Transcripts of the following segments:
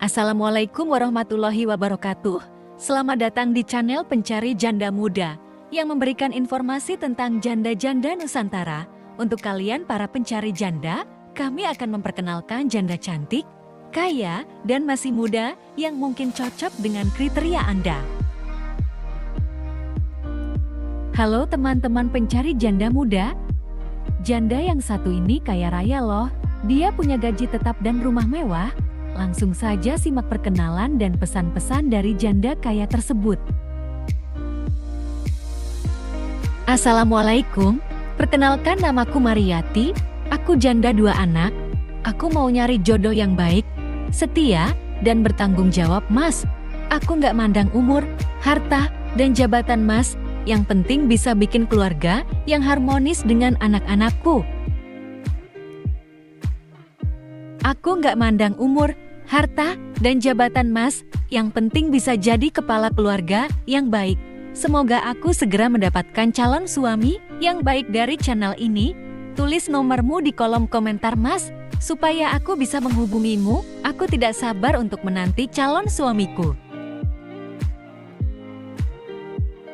Assalamualaikum warahmatullahi wabarakatuh. Selamat datang di channel Pencari Janda Muda yang memberikan informasi tentang janda-janda Nusantara. Untuk kalian para pencari janda, kami akan memperkenalkan janda cantik, kaya, dan masih muda yang mungkin cocok dengan kriteria Anda. Halo teman-teman pencari janda muda. Janda yang satu ini kaya raya loh. Dia punya gaji tetap dan rumah mewah. Langsung saja simak perkenalan dan pesan-pesan dari janda kaya tersebut. Assalamualaikum, perkenalkan namaku Mariyati, aku janda 2 anak. Aku mau nyari jodoh yang baik, setia, dan bertanggung jawab mas. Aku nggak mandang umur, harta, dan jabatan mas, yang penting bisa bikin keluarga yang harmonis dengan anak-anakku. Aku nggak mandang umur, harta, dan jabatan mas, yang penting bisa jadi kepala keluarga yang baik. Semoga aku segera mendapatkan calon suami yang baik dari channel ini. Tulis nomormu di kolom komentar mas, supaya aku bisa menghubungimu. Aku tidak sabar untuk menanti calon suamiku.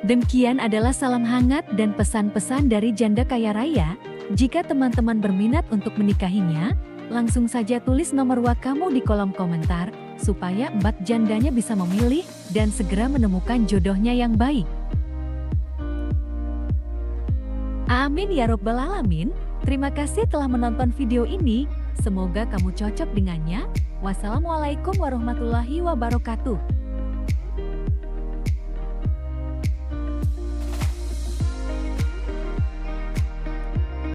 Demikian adalah salam hangat dan pesan-pesan dari janda kaya raya. Jika teman-teman berminat untuk menikahinya, langsung saja tulis nomor WA kamu di kolom komentar, supaya mbak jandanya bisa memilih dan segera menemukan jodohnya yang baik. Amin ya robbal alamin. Terima kasih telah menonton video ini. Semoga kamu cocok dengannya. Wassalamualaikum warahmatullahi wabarakatuh.